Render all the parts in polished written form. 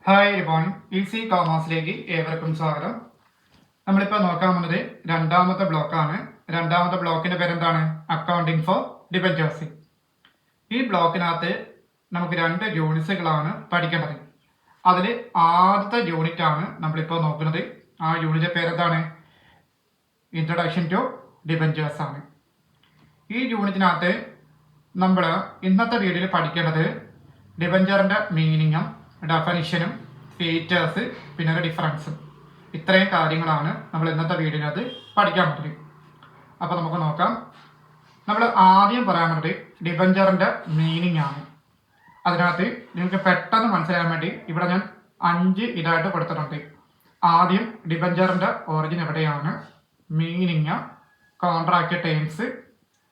Hi everyone, easy കോമേഴ്സിലേക്ക് ഏവർക്കും സ്വാഗതം. നമ്മളിപ്പോൾ നോക്കാൻ പോകുന്നത് രണ്ടാമത്തെ ബ്ലോക്കാണ്. രണ്ടാമത്തെ ബ്ലോക്കിന്റെ പേരെന്താണ്? Accounting for debentures. ഈ ബ്ലോക്കിനകത്ത് നമുക്ക് 2 യൂണിറ്റ്സുകളാണ് പഠിക്കേണ്ടത്. അതിൽ ആദ്യത്തെ യൂണിറ്റ് ആണ് നമ്മളിപ്പോൾ നോക്കുന്നത്. ആ യൂണിറ്റിന്റെ പേരെന്താണ്? ഇൻട്രൊഡക്ഷൻ ടു ഡിബഞ്ചേഴ്സ് ആണ്. ഈ യൂണിറ്റിനകത്ത് നമ്മൾ ഇന്നത്തെ വീഡിയോയിൽ പഠിക്കേണ്ടത് ഡിബഞ്ചറിന്റെ മീനിങ്ങും ഡെഫിനിഷനും ഫീച്ചേഴ്സ് പിന്നെ ഒരു ഡിഫറൻസും, ഇത്രയും കാര്യങ്ങളാണ് നമ്മൾ ഇന്നത്തെ വീഡിയോയിനകത്ത് പഠിക്കാൻ പറ്റുന്നത്. അപ്പോൾ നമുക്ക് നോക്കാം. നമ്മൾ ആദ്യം പറയാൻ വേണ്ടി ഡിബഞ്ചറിന്റെ മീനിങ് ആണ്. അതിനകത്ത് നിങ്ങൾക്ക് പെട്ടെന്ന് മനസ്സിലാക്കാൻ വേണ്ടി ഇവിടെ ഞാൻ 5 ഇതായിട്ട് കൊടുത്തിട്ടുണ്ട്. ആദ്യം ഡിബഞ്ചറിന്റെ ഒറിജിൻ എവിടെയാണ്, meaning, contract terms,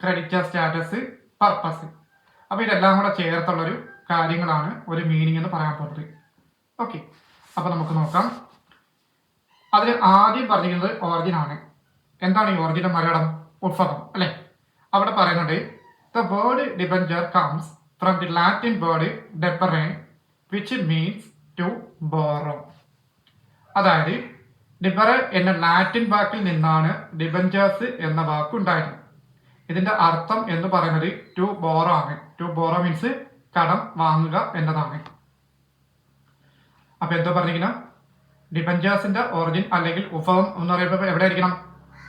creditor status, purpose. അപ്പോൾ ഇതെല്ലാം കൂടെ ചേർത്തുള്ളൊരു കാര്യങ്ങളാണ് ഒരു മീനിങ് എന്ന് പറയാൻ പോകുന്നത്. ഓക്കെ, അപ്പോൾ നമുക്ക് നോക്കാം. അതിൽ ആദ്യം പറഞ്ഞിരിക്കുന്നത് ഒറിജിൻ ആണ്. എന്താണ് ഈ ഒറിജിന്റെ മലയാളം? ഉത്ഭവം അല്ലേ? അവിടെ പറയുന്നുണ്ട്, the word debenture comes from the Latin word debere which means to borrow. അതായത് ഡിബറെ എന്ന ലാറ്റിൻ വാക്കിൽ നിന്നാണ് ഡിബഞ്ചേഴ്സ് എന്ന വാക്ക് ഉണ്ടായത്. ഇതിന്റെ അർത്ഥം എന്ന് പറയുന്നത് ടു ബോറോ ആണ്. ടു ബോറോ മീൻസ് കടം വാങ്ങുക എന്നതാണ്. അപ്പൊ എന്തോ പറഞ്ഞിരിക്കണം? ഡിബഞ്ചേഴ്സിന്റെ ഒറിജിൻ അല്ലെങ്കിൽ ഉത്ഭവം എന്ന് പറയുമ്പോൾ എവിടെ ആയിരിക്കണം?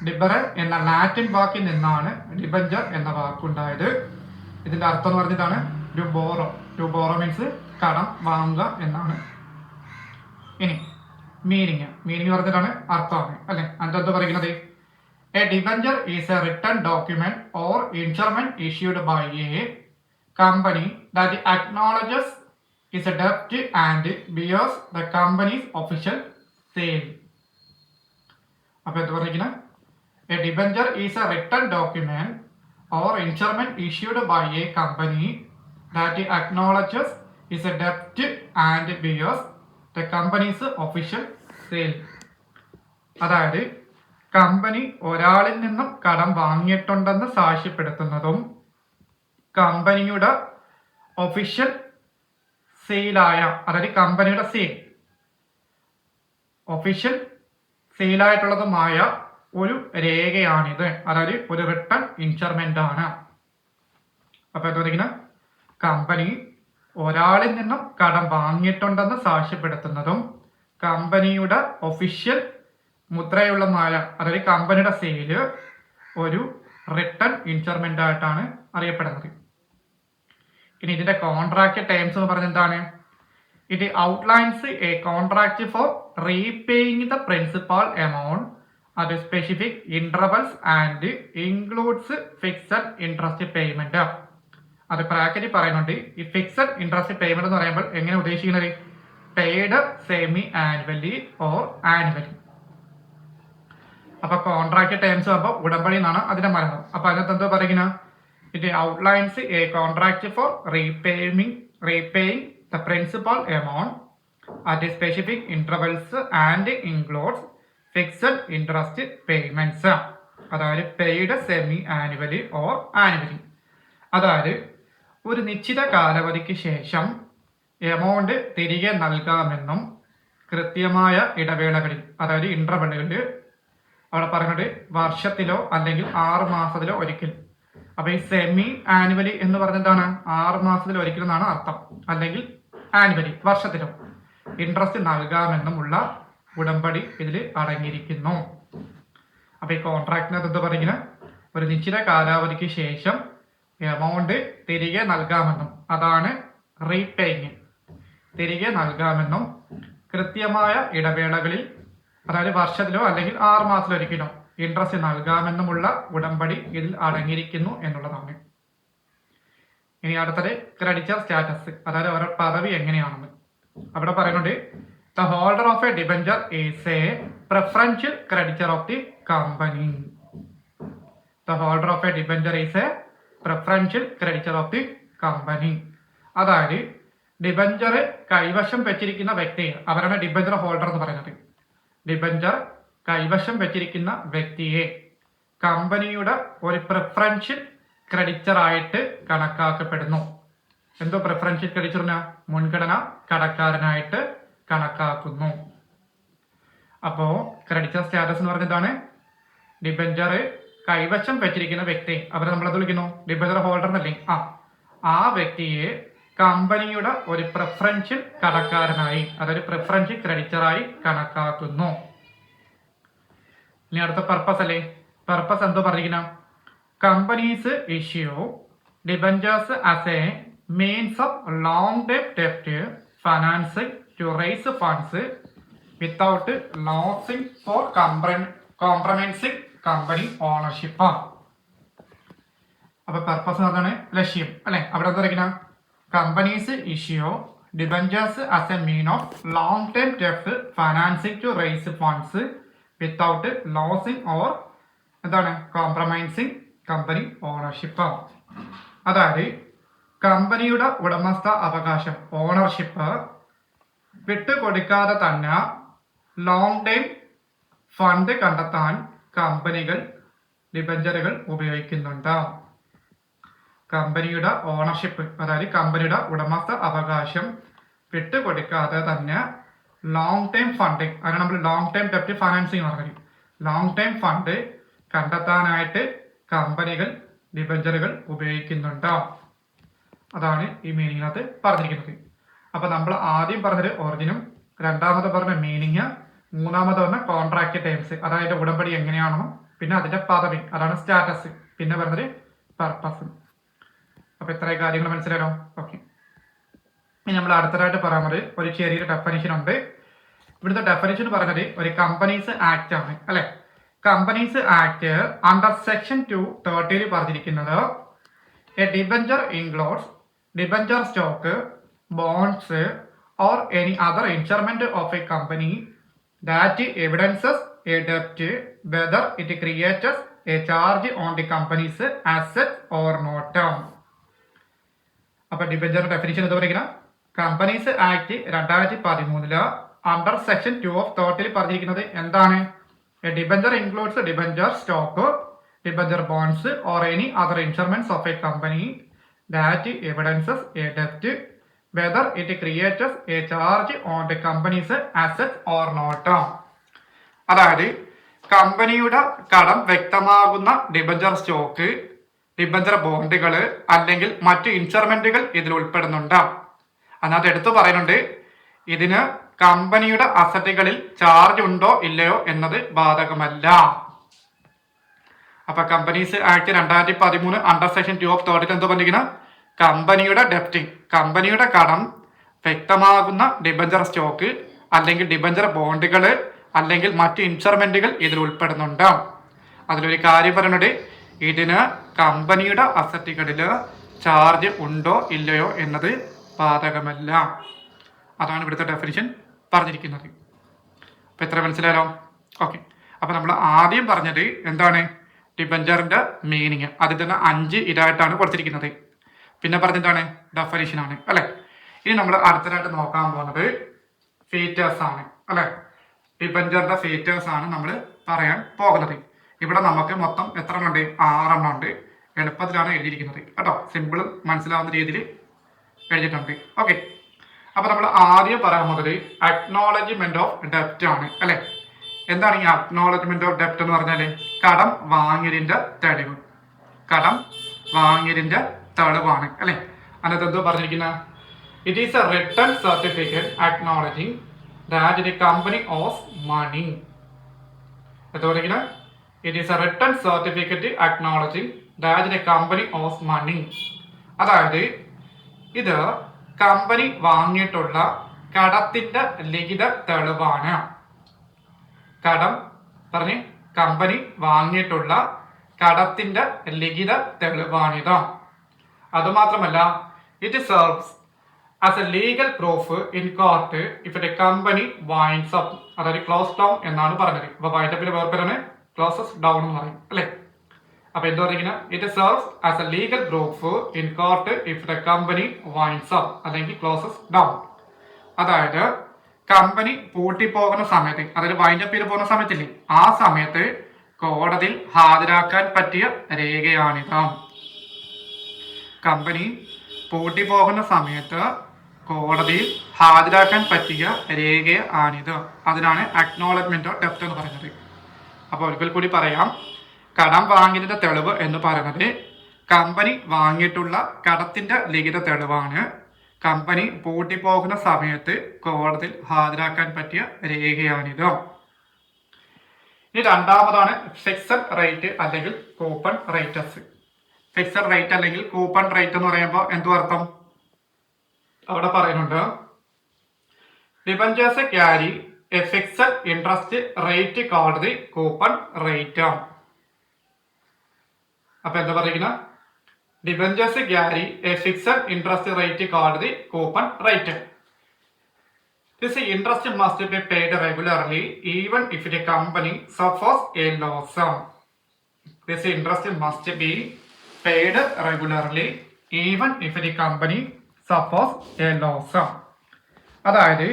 ഡിബറെ എന്ന ലാറ്റിൻ വാക്കിൽ നിന്നാണ് ഡിബഞ്ചർ എന്ന വാക്കുണ്ടായത്. ഇതിന്റെ അർത്ഥം എന്ന് പറഞ്ഞിട്ടാണ് to borrow. To borrow means കടം വാങ്ങുക എന്നാണ്. ഇനി മീനിങ് പറഞ്ഞിട്ടാണ് അർത്ഥമാണ് അല്ലെ? അതെന്തോ പറയുന്നത്? A debenture is a written document or instrument issued by a company that acknowledges its debt and bears the company's official sale. അപ്പോൾ എന്ത് പറഞ്ഞിരിക്കുന്നത്? A debenture is a written document or instrument issued by a company that acknowledges its a ഡെപ്റ്റ് and bears the company's official sale. അതായത് company ഒരാളിൽ നിന്നും കടം വാങ്ങിയിട്ടുണ്ടെന്ന് സാക്ഷ്യപ്പെടുത്തുന്നതും കമ്പനിയുടെ official സെയിലായ, അതായത് കമ്പനിയുടെ ഒഫീഷ്യൽ സെയിലായിട്ടുള്ളതുമായ ഒരു രേഖയാണിത്. അതായത് ഒരു റിട്ടൺ ഇൻസ്ട്രുമെന്റ് ആണ്. അപ്പൊ എന്താ പറയുന്നത്? കമ്പനി ഒരാളിൽ നിന്നും കടം വാങ്ങിയിട്ടുണ്ടെന്ന് സാക്ഷ്യപ്പെടുത്തുന്നതും കമ്പനിയുടെ ഒഫീഷ്യൽ മുദ്രയുള്ളതുമായ, അതായത് കമ്പനിയുടെ സെയില് ഒരു റിട്ടൺ ഇൻസ്ട്രുമെന്റ് ആയിട്ടാണ് അറിയപ്പെടുന്നത്. ഇനി ഇതിന്റെ കോൺട്രാക്ട് ടേംസ് എന്ന് പറഞ്ഞ എന്താണ്? It outlines a contract for repaying the principal amount at specific intervals and includes fixed interest payment. അത് ബ്രാക്കറ്റിൽ പറയുന്നുണ്ട്. ഈ ഫിക്സഡ് ഇൻട്രസ്റ്റ് പേയ്മെന്റ് എന്ന് പറയുമ്പോൾ എങ്ങനെ ഉദ്ദേശിക്കുന്നത്? Paid semi annually or annually. അപ്പൊ കോൺട്രാക്ട് ടേംസ് ആകുമ്പോൾ ഉടമ്പടി എന്നാണ് അതിന്റെ മലയാളം. അപ്പൊ അതിനകത്ത് എന്തോ പറയുന്നത്? It outlines a contract for repaying the principal amount at specific intervals and includes fixed interest payments. അതായത് paid semi annually or annually. അതായത് ഒരു നിശ്ചിത കാലാവധിക്ക് ശേഷം എമൗണ്ട് തിരികെ നൽകാമെന്നും കൃത്യമായ ഇടവേളകളിൽ, അതായത് ഇന്റർവെല്ലുകളിൽ, അവിടെ പറയുന്നത് വർഷത്തിലോ അല്ലെങ്കിൽ 6 മാസത്തിലോ ഒരിക്കൽ. അപ്പൊ ഈ സെമി ആനുവലി എന്ന് പറഞ്ഞിട്ടാണ് 6 മാസത്തിൽ ഒരിക്കലെന്നാണ് അർത്ഥം, അല്ലെങ്കിൽ ആനുവലി വർഷത്തിലോ ഇൻട്രസ്റ്റ് നൽകാമെന്നുമുള്ള ഉടമ്പടി ഇതിൽ അടങ്ങിയിരിക്കുന്നു. അപ്പൊ ഈ കോൺട്രാക്ടിനകത്ത് എന്ത് പറയുന്നത്? ഒരു നിശ്ചിത കാലാവധിക്ക് ശേഷം എമൗണ്ട് തിരികെ നൽകാമെന്നും, അതാണ് റീപേയിങ്, തിരികെ നൽകാമെന്നും കൃത്യമായ ഇടവേളകളിൽ, അതായത് വർഷത്തിലോ അല്ലെങ്കിൽ 6 മാസത്തിലോ ഒരിക്കലോ ഇൻട്രസ്റ്റ് നൽകാമെന്നുമുള്ള ഉടമ്പടി ഇതിൽ അടങ്ങിയിരിക്കുന്നു എന്നുള്ളതാണ്. ഇനി അടുത്തത് ക്രെഡിറ്റർ സ്റ്റാറ്റസ്, അതായത് അവരുടെ പദവി എങ്ങനെയാണെന്ന് അവിടെ പറയുന്നുണ്ട്. The holder of A debenture is A preferential creditor of the company. The holder of A debenture is A preferential creditor of the company. അതായത് ഡിബഞ്ചർ കൈവശം വെച്ചിരിക്കുന്ന വ്യക്തിയെ അവരാണ് ഡിബഞ്ചർ ഹോൾഡർ എന്ന് പറയുന്നത്. ഡിബഞ്ചർ കൈവശം വെച്ചിരിക്കുന്ന വ്യക്തിയെ കമ്പനിയുടെ ഒരു പ്രിഫറൻഷ്യൽ ക്രെഡിറ്റർ ആയിട്ട് കണക്കാക്കപ്പെടുന്നു. എന്തോ പ്രിഫറൻഷ്യൽ ക്രെഡിറ്ററിന് മുൻഗണന കടക്കാരനായിട്ട് കണക്കാക്കുന്നു. അപ്പോൾ ക്രെഡിറ്റർ സ്റ്റാറ്റസ് എന്ന് പറഞ്ഞതാണ് ഡിബഞ്ചർ കൈവശം വെച്ചിരിക്കുന്ന വ്യക്തി, അവരെ നമ്മളത് വിളിക്കുന്നു ഡിബഞ്ചർ ഹോൾഡർ എന്നല്ലേ. ആ വ്യക്തിയെ കമ്പനിയുടെ ഒരു പ്രിഫറൻഷ്യൽ കടക്കാരനായി, അതായത് പ്രിഫറൻഷ്യൽ ക്രെഡിറ്ററായി കണക്കാക്കുന്നു. ഇനി അടുത്ത പർപ്പസ് അല്ലേ. പർപ്പസ് എന്തോ പറഞ്ഞിരിക്കണം, companies issue debentures as a means of long time ഡെപ്റ്റ് financing to raise funds without losing for compromising company ownership. അപ്പൊ പർപ്പസ് പറഞ്ഞാണ് ലക്ഷ്യം അല്ലെ. അവിടെ എന്താ പറയുക, companies issue debentures as a mean of long time ഡെപ്റ്റ് financing to raise funds without losing or എന്താണ് കോംപ്രമൈസിംഗ് കമ്പനി ഓണർഷിപ്പ്. അതായത് കമ്പനിയുടെ ഉടമസ്ഥ അവകാശം ഓണർഷിപ്പ് വിട്ടുകൊടുക്കാതെ തന്നെ ലോങ് ടൈം ഫണ്ട് കണ്ടെത്താൻ കമ്പനികൾ ഡിബഞ്ചറുകൾ ഉപയോഗിക്കുന്നുണ്ട്. കമ്പനിയുടെ ഓണർഷിപ്പ്, അതായത് കമ്പനിയുടെ ഉടമസ്ഥ അവകാശം വിട്ടുകൊടുക്കാതെ തന്നെ ലോങ് ടൈം ഫണ്ടിങ്, അതിന് നമ്മൾ ലോങ് ടൈം ഡെപ്റ്റ് ഫൈനാൻസിങ് പറഞ്ഞത്, ലോങ് ടൈം ഫണ്ട് കണ്ടെത്താനായിട്ട് കമ്പനികൾ ഡിബഞ്ചറുകൾ ഉപയോഗിക്കുന്നുണ്ട്. അതാണ് ഈ മീനിങ്ങിനകത്ത് പറഞ്ഞിരിക്കുന്നത്. അപ്പൊ നമ്മൾ ആദ്യം പറഞ്ഞത് ഒറിജിനും, രണ്ടാമത് പറഞ്ഞ മീനിങ്, മൂന്നാമത് പറഞ്ഞ കോൺട്രാക്ട് ടേംസ്, അതായത് ഉടമ്പടി എങ്ങനെയാണെന്നും, പിന്നെ അതിന്റെ പദവി അതാണ് സ്റ്റാറ്റസ്, പിന്നെ പറഞ്ഞത് പർപ്പസ്. അപ്പൊ ഇത്രയും കാര്യങ്ങൾ മനസ്സിലായോ? ഓക്കെ. ഇനി നമ്മൾ അടുത്തതായിട്ട് പറയുന്നത് ഒരു ചെറിയൊരു ഡെഫിനിഷൻ ഉണ്ട്. ഇവിടുത്തെ ഡെഫിനിഷൻ പറഞ്ഞത് ഒരു കമ്പനീസ് ആക്ട് ആണ് അല്ലെ. കമ്പനീസ് ആക്ട് അണ്ടർ സെക്ഷൻ 230 പറഞ്ഞിരിക്കുന്നത് a debenture includes debenture stock, bonds or any other instrument of a company that evidences a debt whether it creates a charge on the company's assets or not. അപ്പൊ debenture definition എന്താ പറയുക, companies act 2013 under section 230 പറഞ്ഞിരിക്കുന്നത് എന്താണ്, A debenture includes debenture stock, debenture bonds or any other instruments of a company that evidences a debt whether it creates a charge on the company's assets or not. അതായത് കമ്പനിയുടെ കടം വ്യക്തമാകുന്ന debenture stock, debenture ബോണ്ടുകൾ അല്ലെങ്കിൽ മറ്റു ഇൻസ്ട്രുമെന്റുകൾ ഇതിൽ ഉൾപ്പെടുന്നുണ്ട്. അതിനകത്ത് എടുത്തു പറയുന്നുണ്ട് ഇതിന് കമ്പനിയുടെ അസറ്റുകളിൽ ചാർജ് ഉണ്ടോ ഇല്ലയോ എന്നത് ബാധകമല്ല. അപ്പൊ കമ്പനീസ് ആക്ട് 2013 അണ്ടർ സെക്ഷൻ 230 എന്തോ പറഞ്ഞിരിക്കുന്നത്, കമ്പനിയുടെ ഡെപ്റ്റ്, കമ്പനിയുടെ കടം വ്യക്തമാകുന്ന ഡിബഞ്ചർ സ്റ്റോക്ക് അല്ലെങ്കിൽ ഡിബഞ്ചർ ബോണ്ടുകൾ അല്ലെങ്കിൽ മറ്റു ഇൻസ്ട്രുമെന്റുകൾ ഇതിൽ ഉൾപ്പെടുന്നുണ്ട്. അതിലൊരു കാര്യം പറയുന്നത് ഇതിന് കമ്പനിയുടെ അസറ്റുകളിൽ ചാർജ് ഉണ്ടോ ഇല്ലയോ എന്നത് ബാധകമല്ല. അതാണ് ഇവിടുത്തെ ഡെഫിനിഷൻ പറഞ്ഞിരിക്കുന്നത്. അപ്പൊ എത്ര മനസ്സിലായാലോ? ഓക്കെ. അപ്പൊ നമ്മൾ ആദ്യം പറഞ്ഞത് എന്താണ്, ഡിബഞ്ചറിന്റെ മീനിങ്, അതിൽ തന്നെ 5 ഇതായിട്ടാണ് കൊടുത്തിരിക്കുന്നത്. പിന്നെ പറഞ്ഞെന്താണ്, ഡെഫിനിഷൻ ആണ് അല്ലെ. ഇനി നമ്മൾ അടുത്തതായിട്ട് നോക്കാൻ പോകുന്നത് ഫീച്ചേഴ്സ് ആണ് അല്ലെ. ഡിബഞ്ചറിന്റെ ഫീച്ചേഴ്സ് ആണ് നമ്മൾ പറയാൻ പോകുന്നത്. ഇവിടെ നമുക്ക് മൊത്തം എത്ര എണ്ണം ഉണ്ട്, 6 എണ്ണം ഉണ്ട്. എളുപ്പത്തിലാണ് എഴുതിയിരിക്കുന്നത് കേട്ടോ, സിമ്പിൾ മനസ്സിലാവുന്ന രീതിയിൽ എഴുതിയിട്ടുണ്ട്. ഓക്കെ. അപ്പൊ നമ്മൾ ആദ്യം പറയാൻ പോകുന്നത് അക്നോളജ്മെന്റ് ഓഫ് ഡെപ്റ്റ് ആണ് അല്ലെ. എന്താണ് ഈ അക്നോളജ്മെന്റ് ഓഫ് ഡെപ്റ്റ് എന്ന് പറഞ്ഞാല്, കടം വാങ്ങിയതിന്റെ തെളിവ്, കടം വാങ്ങിയതിന്റെ തെളിവാണ് അല്ലെ. അതിനകത്ത് എന്തോ പറഞ്ഞിരിക്കുന്ന, it is a written certificate acknowledging that the company owes money. എന്താ പറയുക, it is a written certificate acknowledging that the company owes money. അതായത് ഇത് കമ്പനി വാങ്ങിയിട്ടുള്ള കടത്തിന്റെ ലിഖിത തെളിവാണ്. കടം പറഞ്ഞ് കമ്പനി വാങ്ങിയിട്ടുള്ള കടത്തിന്റെ ലിഖിത തെളിവാണിത്. അതുമാത്രമല്ല, it serves as a legal proof in court if a company winds up, അതായത് ക്ലോസ് ഡൗൺ എന്നാണ് പറഞ്ഞത്. അപ്പൊ വൈൻഡപ്പിന്റെ വേർപേരാണ് ക്ലോസസ് ഡൗൺ എന്ന് പറയും അല്ലെ. അപ്പൊ എന്താ പറയുന്നത്, it serves as a legal proof in court if the company winds up അല്ലെങ്കിൽ ക്ലോസസ് ഡൗൺ. അതായത് കമ്പനി പൂട്ടിപ്പോകുന്ന സമയത്ത്, അതായത് വൈൻഡപ്പ് ചെയ്ത് പോകുന്ന സമയത്തില്ലേ, ആ സമയത്ത് കോടതിയിൽ ഹാജരാക്കാൻ പറ്റിയ രേഖയാണിത്. കമ്പനി പൂട്ടിപ്പോകുന്ന സമയത്ത് കോടതിയിൽ ഹാജരാക്കാൻ പറ്റിയ രേഖയാണിത്. അതിനാണ് അക്നോളജ്മെന്റ് ടെസ്റ്റ് എന്ന് പറയുന്നത്. അപ്പോൾ ഒരിക്കൽ കൂടി പറയാം, കടം വാങ്ങിയതിന്റെ തെളിവ് എന്ന് പറയുന്നത് കമ്പനി വാങ്ങിയിട്ടുള്ള കടത്തിന്റെ ലിഖിത തെളിവാണ്. കമ്പനി പൂട്ടിപ്പോകുന്ന സമയത്ത് കോടതിയിൽ ഹാജരാക്കാൻ പറ്റിയ രേഖയാണിത്. ഇനി രണ്ടാമതാണ് ഫിക്സഡ് റേറ്റ് അല്ലെങ്കിൽ കൂപ്പൺ റേറ്റസ്. ഫിക്സഡ് റേറ്റ് അല്ലെങ്കിൽ കൂപ്പൺ റേറ്റ് എന്ന് പറയുമ്പോൾ എന്തു അർത്ഥം? അവിടെ പറയുന്നുണ്ട്, debentures carry a fixed interest rate called the coupon rate. അപ്പൊ എന്താ പറയുക? Debentures carry a fixed interest rate called the coupon rate. This interest must be paid regularly even if the company suffers a loss. This interest must be paid regularly even if the company suffers a loss. അതായത്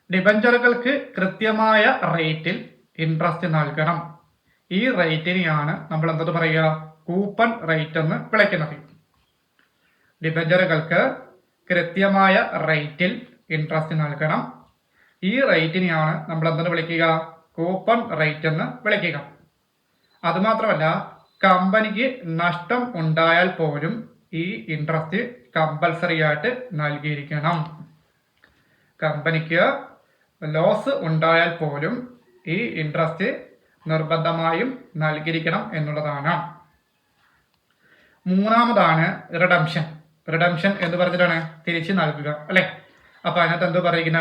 ഡിബഞ്ചറുകൾക്ക് കൃത്യമായ റേറ്റിൽ interest നൽകണം. ഈ റേറ്റിനെയാണ് നമ്മൾ എന്തെന്ന് പറയുക? Coupon rate എന്ന് വിളിക്കുന്നത്. ഡിബഞ്ചറുകൾക്ക് കൃത്യമായ റേറ്റിൽ ഇൻട്രസ്റ്റ് നൽകണം. ഈ റേറ്റിനെയാണ് നമ്മൾ എന്തെന്ന് വിളിക്കുക? കൂപ്പൺ റേറ്റ് എന്ന് വിളിക്കുക. അതുമാത്രമല്ല, കമ്പനിക്ക് നഷ്ടം ഉണ്ടായാൽ പോലും ഈ ഇൻട്രസ്റ്റ് കമ്പൽസറി ആയിട്ട് നൽകിയിരിക്കണം. കമ്പനിക്ക് ലോസ് ഉണ്ടായാൽ പോലും ഈ ഇൻട്രസ്റ്റ് നിർബന്ധമായും നൽകിയിരിക്കണം എന്നുള്ളതാണ്. മൂന്നാമതാണ് റിഡംഷൻ. റിഡംഷൻ എന്ന് പറഞ്ഞിട്ടാണ് തിരിച്ചു നൽകുക, അല്ലെ? അപ്പൊ അതിനകത്ത് എന്ത് പറയുന്ന?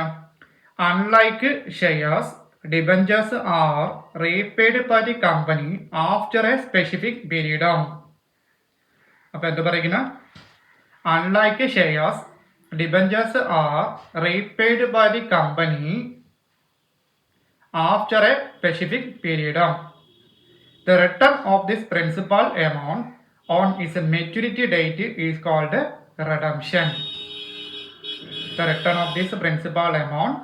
Unlike shares, debentures are repaid by the company after a specific period. അപ്പൊ എന്ത് പറയുന്ന? Unlike shares, debentures are repaid by the company after a specific period. The return of this principal amount on its maturity date is called redemption. The return of this principal amount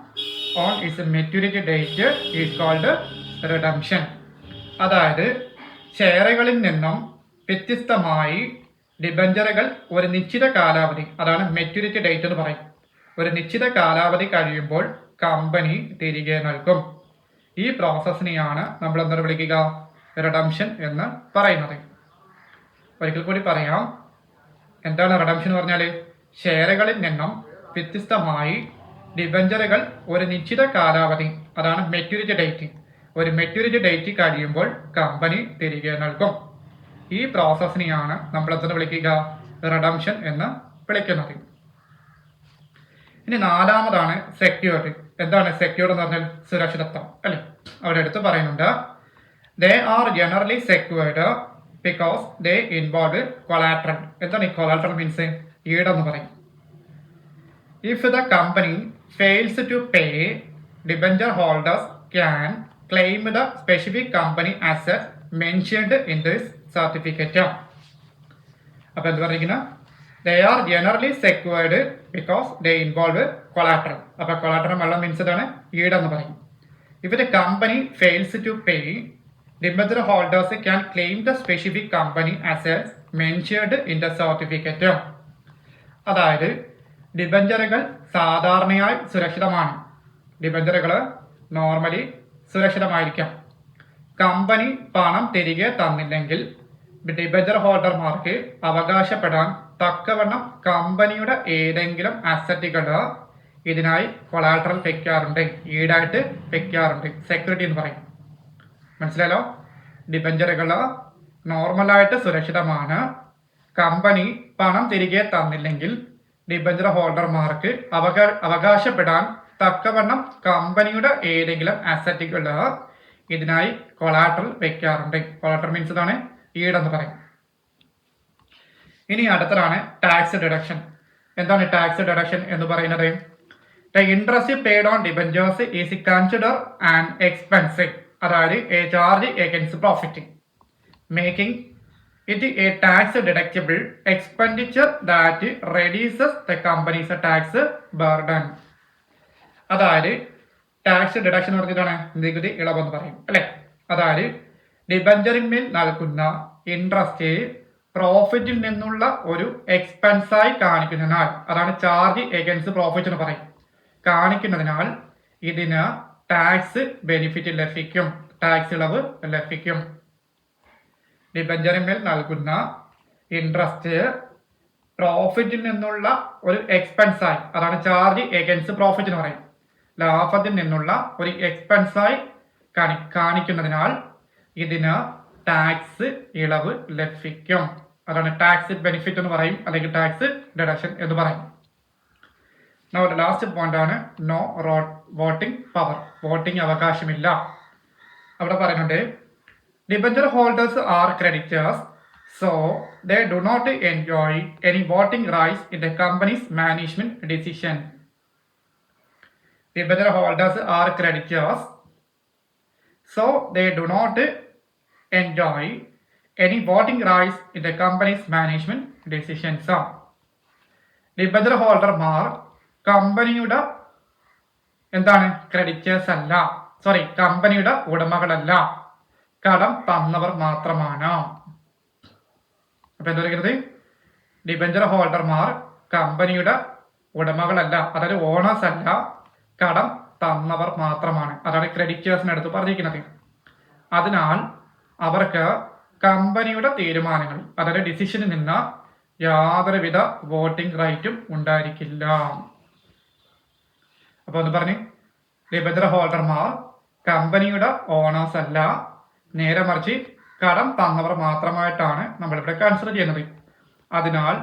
on its maturity date is called redemption. അതായത് ഷെയറുകളിൽ നിന്നും വ്യത്യസ്തമായി ഡിബഞ്ചറുകൾ ഒരു നിശ്ചിത കാലാവധി, അതാണ് maturity date എന്ന് പറയും, ഒരു നിശ്ചിത കാലാവധി കഴിയുമ്പോൾ കമ്പനി തിരികെ നൽകും. ഈ പ്രോസസ്സിനെയാണ് നമ്മൾ എന്താ വിളിക്കുക? റിഡംഷൻ എന്ന് പറയുന്നത്. ഒരിക്കൽ കൂടി പറയാം, എന്താണ് റിഡംഷൻ എന്ന് പറഞ്ഞാൽ? ഷെയറുകളിൽ നിന്നും വ്യത്യസ്തമായി ഡിബഞ്ചറുകൾ ഒരു നിശ്ചിത കാലാവധി, അതാണ് മെച്യൂരിറ്റി ഡേറ്റ്, ഒരു മെച്യൂരിറ്റി ഡേറ്റ് കഴിയുമ്പോൾ കമ്പനി തിരികെ നൽകും. ഈ പ്രോസസ്സിനെയാണ് നമ്മൾ എന്താ വിളിക്കുക? റിഡംഷൻ എന്ന് വിളിക്കുന്നത്. ഇനി നാലാമതാണ് സെക്യൂർഡ്. എന്താണ് സെക്യൂർഡ് എന്ന് പറഞ്ഞാൽ? സുരക്ഷിതത്വം, അല്ലെ? അവിടെ എടുത്ത് പറയുന്നുണ്ട്, they are generally secured because they involve collateral. എന്താണ് ഈ കൊളാട്രൽ? മീൻസ് ഈടെന്ന് പറയും. If the company fails to pay, debenture holders can claim the specific company asset mentioned in this certificate. അപ്പൊ എന്ത് പറയുന്നത്? They are generally secured because they involve collateral. അപ്പൊ collateral വെള്ളം means ഇതാണ് ഈടെന്ന് പറയും. If the company fails to pay, debenture holders can claim the specific company assets mentioned in the certificate. അതായത് ഡിബഞ്ചറുകൾ സാധാരണയായി സുരക്ഷിതമാണ്. ഡിബഞ്ചറുകൾ നോർമലി സുരക്ഷിതമായിരിക്കാം. കമ്പനി പണം തിരികെ തന്നില്ലെങ്കിൽ ഡിബഞ്ചർ ഹോൾഡർമാർക്ക് അവകാശപ്പെടാൻ തക്കവണ്ണം കമ്പനിയുടെ ഏതെങ്കിലും അസറ്റുകൾ ഇതിനായി കൊളാട്രൽ വെക്കാറുണ്ട്, ഈടായിട്ട് വെക്കാറുണ്ട്. സെക്യൂരിറ്റി എന്ന് പറയും. മനസ്സിലായല്ലോ? ഡിബഞ്ചറുകൾ നോർമലായിട്ട് സുരക്ഷിതമാണ്. കമ്പനി പണം തിരികെ തന്നില്ലെങ്കിൽ ഡിബഞ്ചർ ഹോൾഡർമാർക്ക് അവകാശപ്പെടാൻ തക്കവണ്ണം കമ്പനിയുടെ ഏതെങ്കിലും അസറ്റുകൾ ഇതിനായി കൊളാട്രൽ വെക്കാറുണ്ട്. കൊളാട്രൽ മീൻസ് ഇതാണ് ഈടെന്ന് പറയും. ഇനി അടുത്തതാണ് ടാക്സ് ഡിഡക്ഷൻ. എന്താണ് ടാക്സ് ഡിഡക്ഷൻ എന്ന് പറയുന്നത്? The interest paid on debentures is considered an expense, അതായത് a charge against profit, making it a tax deductible expenditure that reduces the company's tax burden. അതായത് ടാക്സ് ഡിഡക്ഷൻ എന്ന് പറഞ്ഞിട്ടാണ് നികുതി ഇളവെന്ന് പറയും, അല്ലെ? അതായത് ഡിബഞ്ചറിന്മേൽ നൽകുന്ന ഇൻട്രസ്റ്റ് പ്രോഫിറ്റിൽ നിന്നുള്ള ഒരു എക്സ്പെൻസായി കാണിക്കുന്നതിനാൽ, അതാണ് ചാർജ് എഗൻസ്റ്റ് പ്രോഫിറ്റ് എന്ന് പറയും, കാണിക്കുന്നതിനാൽ ഇതിന് ടാക്സ് ബെനിഫിറ്റ് ലഭിക്കും, ടാക്സ് ഇളവ് ലഭിക്കും. ഡിബഞ്ചറിന്മേൽ നൽകുന്ന ഇൻട്രസ്റ്റ് പ്രോഫിറ്റിൽ നിന്നുള്ള ഒരു എക്സ്പെൻസായി, അതാണ് ചാർജ് എഗൻസ്റ്റ് പ്രോഫിറ്റ് എന്ന് പറയും, ലാഭത്തിൽ നിന്നുള്ള ഒരു എക്സ്പെൻസായി കാണിക്കുന്നതിനാൽ ഇതിന് ടാക്സ് ഇളവ് ലഭിക്കും, അതാണ് ടാക്സ് ബെനിഫിറ്റ് എന്ന് പറയും, അല്ലെങ്കിൽ ടാക്സ് ഡിഡക്ഷൻ എന്ന് പറയും. ലാസ്റ്റ് പോയിന്റ് ആണ് നോ വോട്ടിംഗ് പവർ, വോട്ടിംഗ് അവകാശമില്ല. അവിടെ പറയുന്നുണ്ട് debenture holders are creditors, so they do not enjoy any voting rights in the company's management decision. Debenture holders are creditors, so they do not enjoy any voting rights in the company's management decisions. Debenture ഹോൾഡർമാർ കമ്പനിയുടെ എന്താണ്, creditors അല്ല, sorry, കമ്പനിയുടെ ഉടമകളല്ല, കടം തന്നവർ മാത്രമാണ്. അപ്പൊ എന്താ പറയുന്നത്, ഡിബഞ്ചർ ഹോൾഡർമാർ കമ്പനിയുടെ ഉടമകളല്ല, അതായത് ഓണേഴ്സ് അല്ല, കടം തന്നവർ മാത്രമാണ്, അതാണ് ക്രെഡിറ്റേഴ്സിനടുത്ത് പറഞ്ഞിരിക്കുന്നത്. അതിനാൽ അവർക്ക് കമ്പനിയുടെ തീരുമാനങ്ങൾ, അതായത് ഡിസിഷനിൽ നിന്ന് യാതൊരുവിധ വോട്ടിംഗ് റൈറ്റും ഉണ്ടായിരിക്കില്ല. അപ്പൊ ഒന്ന് പറഞ്ഞ്, ഡിബഞ്ചർ ഹോൾഡർമാർ കമ്പനിയുടെ ഓണേഴ്സ് അല്ല, നേരെ മറിച്ച് കടം തന്നവർ മാത്രമായിട്ടാണ് നമ്മളിവിടെ കൺസിഡർ ചെയ്യുന്നത്. അതിനാൽ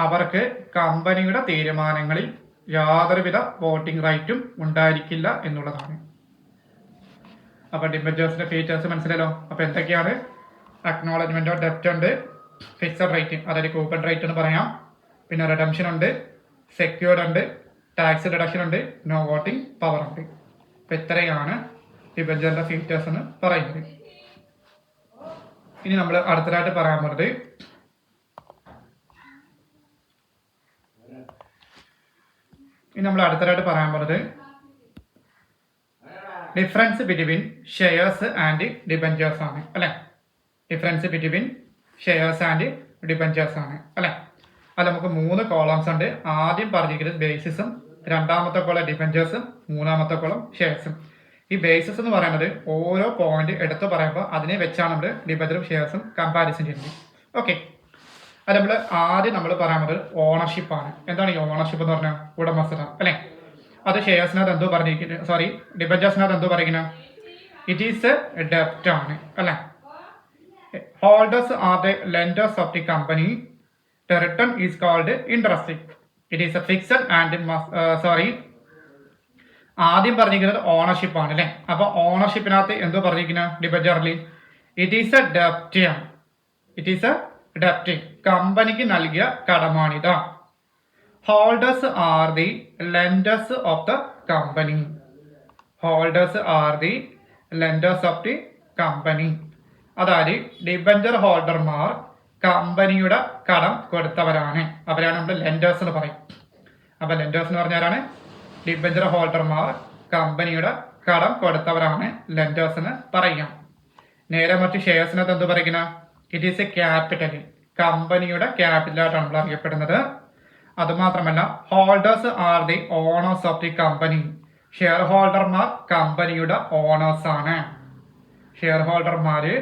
അവർക്ക് കമ്പനിയുടെ തീരുമാനങ്ങളിൽ യാതൊരുവിധ വോട്ടിംഗ് റൈറ്റും ഉണ്ടായിരിക്കില്ല എന്നുള്ളതാണ്. അപ്പൊ ഡിബഞ്ചേഴ്സിന്റെ ഫീച്ചേഴ്സ് മനസ്സിലല്ലോ. അപ്പൊ എന്തൊക്കെയാണ്, അക്നോളജ്മെന്റ് ഓഫ് ഡെപ്റ്റ് ഉണ്ട്, ഫിക്സഡ് റേറ്റ് അതായത് കൂപ്പൺ റേറ്റ് എന്ന് പറയാം, പിന്നെ റിഡംഷൻ ഉണ്ട്, സെക്യൂർഡ് ഉണ്ട്, ടാക്സ് റിഡക്ഷൻ ഉണ്ട്, നോ വോട്ടിംഗ് പവർ ഉണ്ട്. അപ്പൊ ഇത്രയാണ് ഡിബഞ്ചറിന്റെ ഫീച്ചേഴ്സ് എന്ന് പറയുന്നത്. ഇനി നമ്മൾ അടുത്തതായിട്ട് പറയാൻ പോകുന്നത് difference between shares and debentures ആണ് അല്ലെ. Difference between shares and debentures ആണ് അല്ലെ. അത് നമുക്ക് 3 കോളംസ് ഉണ്ട്. ആദ്യം പറഞ്ഞിരിക്കുന്നത് ബേസിസും, രണ്ടാമത്തെ കോളം ഡിബഞ്ചേഴ്സും, മൂന്നാമത്തെ കോളം ഷെയർസും. ഈ ബേസിസ് എന്ന് പറയുന്നത് ഓരോ പോയിന്റ് എടുത്ത് പറയുമ്പോൾ അതിനെ വെച്ചാണ് നമ്മൾ ഡിബഞ്ചറും ഷെയർസും കമ്പാരിസൺ ചെയ്യുന്നത്. ഓക്കെ, അത് ആദ്യം നമ്മൾ പറയുന്നത് ഓണർഷിപ്പാണ്. എന്താണ് ഈ ഓണർഷിപ്പ് എന്ന് പറഞ്ഞാൽ? ഉടമസ്ഥത അല്ലെ. അത് ഷെയർസിനകത്ത് എന്തോ പറഞ്ഞിരിക്കുന്നത്, സോറി, ഡിബഞ്ചേഴ്സിനകത്ത് എന്തോ പറയുന്നത്, ഇറ്റ് ഈസ് എ ഡെപ്റ്റ് ആണ് അല്ലെ. Holders are the lenders of the company, the return is called interest, it is a fixed and sorry, ആദ്യം പറഞ്ഞിരിക്കുന്നത് ഓണർഷിപ്പ് ആണ് അല്ലെ. അപ്പൊ ഓണർഷിപ്പിനകത്ത് എന്തോ പറഞ്ഞിരിക്കുന്നത് ഡിബഞ്ചറിൽ, ഇറ്റ് ഈസ് എ ഡെപ്റ്റ് ആണ്, ഇറ്റ് ഈസ് എ ഡെപ്റ്റ്, കമ്പനിക്ക് നൽകിയ കടമാണിത്. Holders are the lenders of the company, holders are the lenders of the company, അതായത് ഡിബഞ്ചർ ഹോൾഡർമാർ കമ്പനിയുടെ കടം കൊടുത്തവരാണ്, അവരാണ് നമ്മൾ ലെൻഡേഴ്സ് എന്ന് പറയും. അപ്പൊ ലെൻഡേഴ്സ് എന്ന് പറഞ്ഞാലാണ് ഡിബഞ്ചർ ഹോൾഡർമാർ കമ്പനിയുടെ കടം കൊടുത്തവരാണ് ലെൻഡേഴ്സ് എന്ന് പറയാം. നേരെ മറ്റ് ഷെയർസിനകത്ത് എന്ത് പറയുന്നത്, ഇറ്റ് ഈസ് എ ക്യാപിറ്റൽ, കമ്പനിയുടെ ക്യാപിറ്റലായിട്ടാണ് നമ്മൾ അറിയപ്പെടുന്നത്. അതുമാത്രമല്ല holders are the owners of the company, share ഹോൾഡർമാർ കമ്പനിയുടെ ഓണേഴ്സ് ആണ്, ഷെയർ ഹോൾഡർമാര്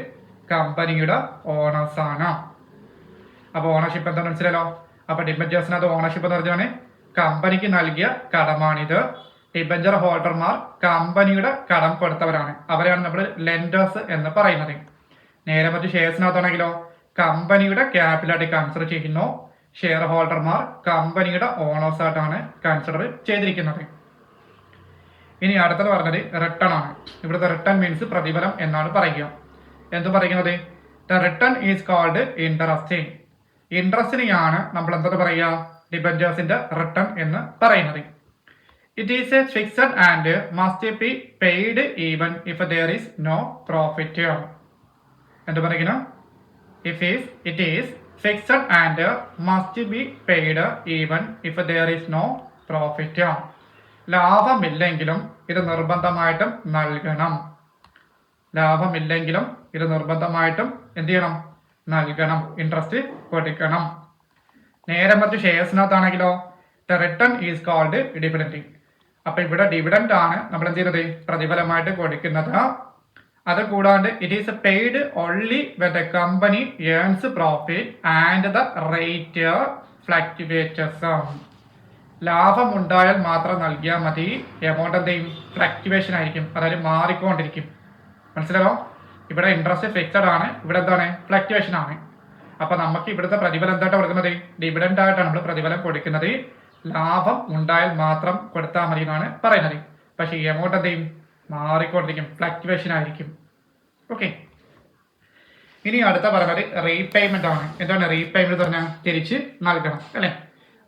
കമ്പനിയുടെ ഓണേഴ്സ് ആണ്. അപ്പൊ ഓണർഷിപ്പ് എന്താ മനസ്സിലല്ലോ. അപ്പൊ ഡിബഞ്ചേഴ്സിനകത്ത് ഓണർഷിപ്പ് എന്ന് പറഞ്ഞാൽ കമ്പനിക്ക് നൽകിയ കടമാണിത്. ഡിബഞ്ചർ ഹോൾഡർമാർ കമ്പനിയുടെ കടം കൊടുത്തവരാണ്, അവരാണ് നമ്മൾ ലെൻഡേഴ്സ് എന്ന് പറയുന്നത്. നേരെ മറ്റ് ഷെയർസിനകത്താണെങ്കിലോ കമ്പനിയുടെ ക്യാപിറ്റലായിട്ട് കൺസിഡർ ചെയ്യുന്നു, ഷെയർ ഹോൾഡർമാർ കമ്പനിയുടെ ഓണേഴ്സ് ആയിട്ടാണ് കൺസിഡർ ചെയ്തിരിക്കുന്നത്. ഇനി അടുത്തത് പറഞ്ഞത് റിട്ടേൺ ആണ്. ഇവിടുത്തെ റിട്ടേൺ മീൻസ് പ്രതിഫലം എന്നാണ് പറയുക. എന്ത് പറയുന്നത്, the return is called interest, ഇൻട്രസ്റ്റിനെയാണ് നമ്മൾ എന്താ പറയുക, ഡിബഞ്ചേഴ്സിന്റെ റിട്ടേൺ എന്ന് പറയുന്നത്. It is a fixed and must be paid even if there is no profit. എന്ത് പറയുന്നു, it is fixed and must be paid even if there is no profit. ലാഭമില്ലെങ്കിലും ഇത് നിർബന്ധമായിട്ടും നൽകണം, ലാഭമില്ലെങ്കിലും ഇത് നിർബന്ധമായിട്ടും എന്ത് ചെയ്യണം, നൽകണം, ഇൻട്രസ്റ്റ് കൊടുക്കണം. നേരെ മറിച്ച് ഷെയർസിനകത്താണെങ്കിലോ the return is called dividend. അപ്പൊ ഇവിടെ ഡിവിഡൻഡ് ആണ് നമ്മൾ എന്ത് ചെയ്യുന്നത്, പ്രതിഫലമായിട്ട് കൊടുക്കുന്നത്. അത് കൂടാണ്ട് it is paid only when the company earns profit and the rate fluctuates. ലാഭം ഉണ്ടായാൽ മാത്രം നൽകിയാൽ മതി. എമൗണ്ട് എന്ത് ചെയ്യും, ഫ്ലക്ച്വേഷൻ ആയിരിക്കും, അതായത് മാറിക്കൊണ്ടിരിക്കും. മനസ്സിലായോ? ഇവിടെ ഇൻട്രസ്റ്റ് ഫിക്സഡ് ആണ്, ഇവിടെ എന്താണ്, ഫ്ലക്ച്വേഷൻ ആണ്. അപ്പൊ നമുക്ക് ഇവിടുത്തെ പ്രതിഫലം എന്തായിട്ടാണ് കൊടുക്കുന്നത്, ഡിവിഡൻഡ് ആയിട്ടാണ് നമ്മൾ പ്രതിഫലം കൊടുക്കുന്നത്. ലാഭം ഉണ്ടായാൽ മാത്രം കൊടുത്താൽ മതി എന്നാണ് പറയുന്നത്. പക്ഷേ ഈ എമൗണ്ട് എന്ത് ചെയ്യും, മാറിക്കൊണ്ടിരിക്കും, ഫ്ലക്ച്വേഷൻ ആയിരിക്കും. ഓക്കെ, ഇനി അടുത്ത പറയുന്നത് റീപേയ്മെന്റ് ആണ്. എന്താണ് റീപേയ്മെന്റ് പറഞ്ഞാൽ തിരിച്ച് നൽകണം അല്ലെ.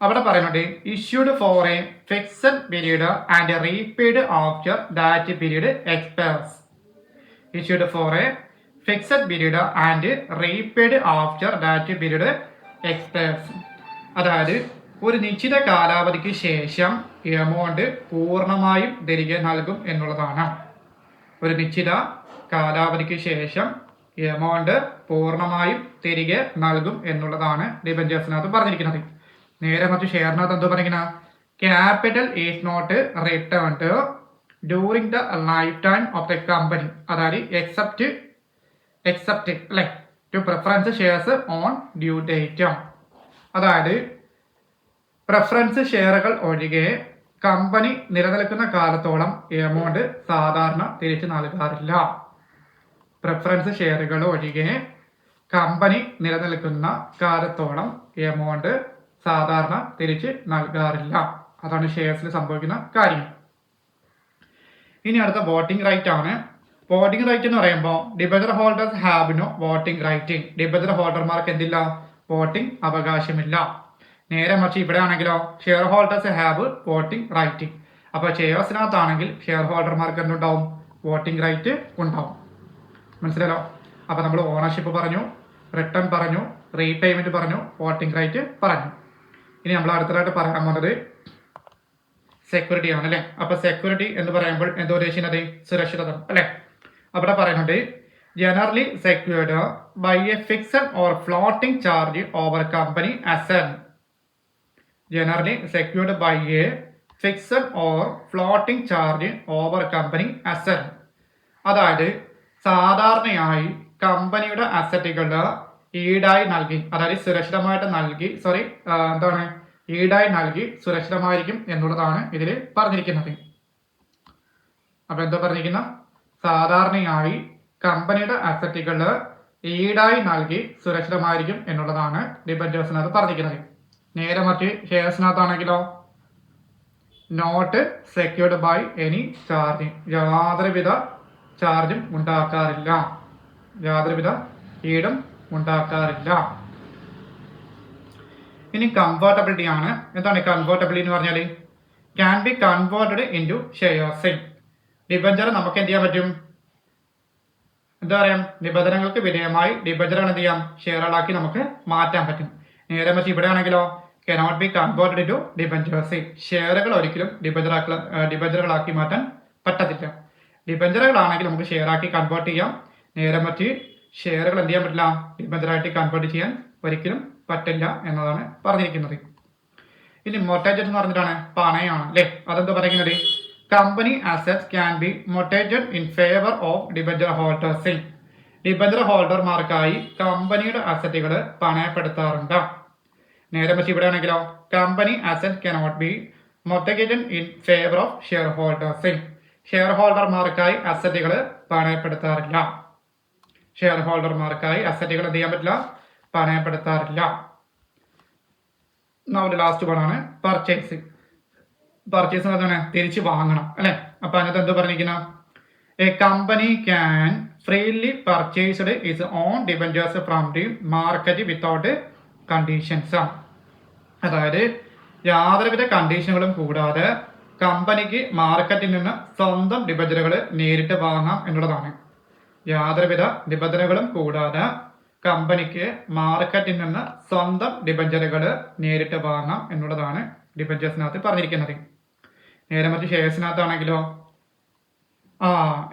അവിടെ പറയുന്നുണ്ട് issued for a fixed period and repaid after that period expires. issued for a fixed period and repaid after that period expires. അതായത് ഒരു നിശ്ചിത കാലാവധിക്ക് ശേഷം എമൗണ്ട് പൂർണ്ണമായും തിരികെ നൽകും എന്നുള്ളതാണ്. ഒരു നിശ്ചിത കാലാവധിക്ക് ശേഷം എമൗണ്ട് പൂർണ്ണമായും തിരികെ നൽകും എന്നുള്ളതാണ് ഡിബഞ്ചേഴ്സിനകത്ത് പറഞ്ഞിരിക്കുന്നത്. നേരെ മറ്റു ഷെയറിനകത്ത് എന്തോ പറഞ്ഞിരിക്കുന്നത്, capital is not returned during the lifetime of the company. അതായത് എക്സെപ്റ്റ് അല്ലെ to preference shares on due date. അതായത് പ്രിഫറൻസ് ഷെയറുകൾ ഒഴികെ കമ്പനി നിലനിൽക്കുന്ന കാലത്തോളം എമൗണ്ട് സാധാരണ തിരിച്ചു നൽകാറില്ല. പ്രിഫറൻസ് ഷെയറുകൾ ഒഴികെ കമ്പനി നിലനിൽക്കുന്ന കാലത്തോളം എമൗണ്ട് സാധാരണ തിരിച്ച് നൽകാറില്ല. അതാണ് ഷെയർസിൽ സംഭവിക്കുന്ന കാര്യം. ഇനി അടുത്ത വോട്ടിംഗ് റൈറ്റ് ആണ്. വോട്ടിംഗ് റൈറ്റ് എന്ന് പറയുമ്പോൾ debenture holders have no voting right. Debenture ഹോൾഡർമാർക്ക് എന്തില്ല, വോട്ടിംഗ് അവകാശമില്ല. നേരെ മറിച്ച് ഇവിടെ ആണെങ്കിലോ share holders have voting right. അപ്പോൾ ഷെയർസിനകത്താണെങ്കിൽ ഷെയർ ഹോൾഡർമാർക്ക് എന്തുണ്ടാവും, വോട്ടിംഗ് റൈറ്റ് ഉണ്ടാവും. മനസ്സിലല്ലോ? അപ്പോൾ നമ്മൾ ഓണർഷിപ്പ് പറഞ്ഞു, റിട്ടേൺ പറഞ്ഞു, റീപേയ്മെന്റ് പറഞ്ഞു, വോട്ടിംഗ് റൈറ്റ് പറഞ്ഞു. ഇനി നമ്മൾ അടുത്തതായിട്ട് പറയാൻ പോകുന്നത് സെക്യൂരിറ്റി ആണ് അല്ലെ. അപ്പൊ സെക്യൂരിറ്റി എന്ന് പറയുമ്പോൾ എന്താ ഉദ്ദേശിക്കുന്നത്, സുരക്ഷിതത്വം അല്ലെ. അവിടെ പറയുന്നുണ്ട് generally secured by a fixed or floating charge over company asset. Generally secured by a fixed or floating charge over company asset. അതായത് സാധാരണയായി കമ്പനിയുടെ അസറ്റുകൾ ഈടായി നൽകി, അതായത് സുരക്ഷിതമായിട്ട് നൽകി, ഈടായി നൽകി സുരക്ഷിതമായിരിക്കും എന്നുള്ളതാണ് ഇതിൽ പറഞ്ഞിരിക്കുന്നത്. അപ്പൊ എന്താ പറഞ്ഞിരിക്കുന്ന, സാധാരണയായി കമ്പനിയുടെ അസറ്റുകൾ ഈടായി നൽകി സുരക്ഷിതമായിരിക്കും എന്നുള്ളതാണ് ഡിബഞ്ചേഴ്സിനകത്ത് പറഞ്ഞിരിക്കുന്നത്. നേരെ മറ്റ് ഷെയർസിനകത്താണെങ്കിലോ not secured by any charge. യാതൊരുവിധ ചാർജും ഉണ്ടാക്കാറില്ല, യാതൊരുവിധ ഈടും ഉണ്ടാക്കാറില്ല. ഇനി കൺവേർട്ടബിലിറ്റി ആണ്. എന്താണ് കൺവേർട്ടബിലിറ്റി എന്ന് പറഞ്ഞാൽ, can be converted into shares. Debenture നമുക്ക് എന്ത് ചെയ്യാൻ പറ്റും, എന്താ പറയാ, നിബന്ധനകൾക്ക് വിധേയമായി ഡിബഞ്ചറുകൾ എന്ത് ചെയ്യാം, ഷെയറുകളാക്കി നമുക്ക് മാറ്റാൻ പറ്റും. നേരെ മറിച്ച് ഇവിടെ ആണെങ്കിലോ cannot be converted into debentures. ഷെയറുകൾ ഒരിക്കലും ഡിബഞ്ചറുകളാക്കി മാറ്റാൻ പറ്റത്തില്ല. ഡിബഞ്ചറുകളാണെങ്കിൽ നമുക്ക് ഷെയറാക്കി കൺവേർട്ട് ചെയ്യാം. നേരെ മറിച്ച് ഷെയറുകൾ എന്ത് ചെയ്യാൻ പറ്റില്ല, ഡിബഞ്ചറായിട്ട് കൺവേർട്ട് ചെയ്യാൻ ഒരിക്കലും പറ്റില്ല എന്നതാണ് പറഞ്ഞിരിക്കുന്നത്. ഇനി മൊർട്ടേജ് എന്ന് പറഞ്ഞിട്ടാണ് പണയാണ് അല്ലെ. അതെന്താ പറയുന്നത്, company assets can be mortgaged in favour of debenture holders. Debenture ഹോൾഡർമാർക്കായി കമ്പനിയുടെ അസറ്റുകൾ പണയപ്പെടുത്താറുണ്ട്. നേരെ മറിച്ച് ഇവിടെ ആണെങ്കിലോ company asset cannot be mortgaged in favour of share holders. Share ഹോൾഡർമാർക്കായി അസറ്റുകൾ പണയപ്പെടുത്താറില്ല. ഷെയർ ഹോൾഡർമാർക്കായി അസറ്റുകൾ എന്ത് ചെയ്യാൻ പറ്റില്ല, പണയപ്പെടുത്താറില്ല. ലാസ്റ്റ് വണ്ണാണ് പർച്ചേസ്. പർച്ചേസ് എന്ന് പറഞ്ഞാൽ തിരിച്ച് വാങ്ങണം അല്ലെ. അപ്പൊ അതിനകത്ത് എന്ത് പറഞ്ഞിരിക്കുന്ന, a company can freely purchased its own debentures from the market without conditions. അതായത് യാതൊരുവിധ കണ്ടീഷനുകളും കൂടാതെ കമ്പനിക്ക് മാർക്കറ്റിൽ നിന്ന് സ്വന്തം ഡിബഞ്ചറുകൾ നേരിട്ട് വാങ്ങാം എന്നുള്ളതാണ്. യാതൊരുവിധ നിബന്ധനകളും കൂടാതെ കമ്പനിക്ക് മാർക്കറ്റിൽ നിന്ന് സ്വന്തം ഡിബഞ്ചറുകൾ നേരിട്ട് വാങ്ങാം എന്നുള്ളതാണ് ഡിബഞ്ചേഴ്സിനകത്ത് പറഞ്ഞിരിക്കുന്നത്. നേരെ മറ്റ് ഷെയർസിനകത്താണെങ്കിലോ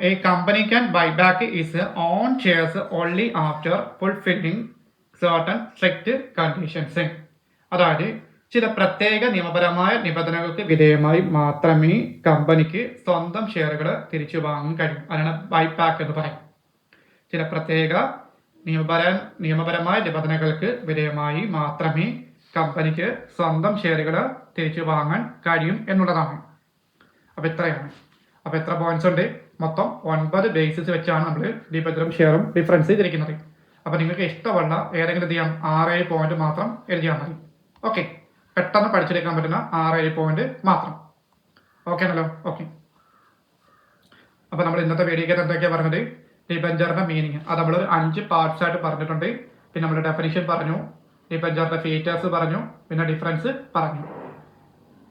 a company can buy back its own shares only after fulfilling certain strict conditions. അതായത് ചില പ്രത്യേക നിയമപരമായ നിബന്ധനകൾക്ക് വിധേയമായി മാത്രമേ കമ്പനിക്ക് സ്വന്തം ഷെയറുകൾ തിരിച്ചു വാങ്ങാൻ കഴിയൂ. അതിനാണ് ബൈപാക്ക് എന്ന് പറയും. ചില പ്രത്യേക നിയമപരമായ നിബന്ധനകൾക്ക് വിധേയമായി മാത്രമേ കമ്പനിക്ക് സ്വന്തം ഷെയറുകൾ തിരിച്ചു വാങ്ങാൻ കഴിയും എന്നുള്ളതാണ്. അപ്പോൾ ഇത്രയാണ്. അപ്പോൾ എത്ര പോയിന്റ്സ് ഉണ്ട്? മൊത്തം 9 ബേസിസ് വെച്ചാണ് നമ്മൾ ഡിബഞ്ചറും ഷെയറും ഡിഫറൻസ് ചെയ്തിരിക്കുന്നത്. അപ്പോൾ നിങ്ങൾക്ക് ഇഷ്ടമുള്ള ഏതെങ്കിലും ചെയ്യാം 6-7 പോയിന്റ് മാത്രം എഴുതിയാൽ മതി. ഓക്കെ, പെട്ടെന്ന് പഠിച്ചെടുക്കാൻ പറ്റുന്ന 6-7 പോയിന്റ് മാത്രം. ഓക്കെ ആണല്ലോ? ഓക്കെ. അപ്പോൾ നമ്മൾ ഇന്നത്തെ വീഡിയോയ്ക്ക് എന്തൊക്കെയാണ് പറഞ്ഞത്? ഡിബഞ്ചറിന്റെ മീനിങ് അത് നമ്മൾ 5 പാർട്സ് ആയിട്ട് പറഞ്ഞിട്ടുണ്ട്. പിന്നെ നമ്മൾ ഡെഫിനിഷൻ പറഞ്ഞു, ഡിബഞ്ചറിന്റെ ഫീച്ചേഴ്സ് പറഞ്ഞു, പിന്നെ ഡിഫറൻസ് പറഞ്ഞു.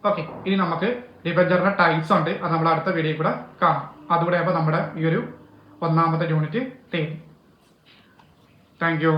ഓക്കെ, ഇനി നമുക്ക് ഡിബഞ്ചറിന്റെ ടൈപ്സ് ഉണ്ട്. അത് നമ്മൾ അടുത്ത വീഡിയോയിൽ കൂടെ കാണാം. അതുകൂടെ ആകുമ്പോൾ നമ്മുടെ ഈ ഒരു 1ാമത്തെ യൂണിറ്റ് തീരും. Thank you.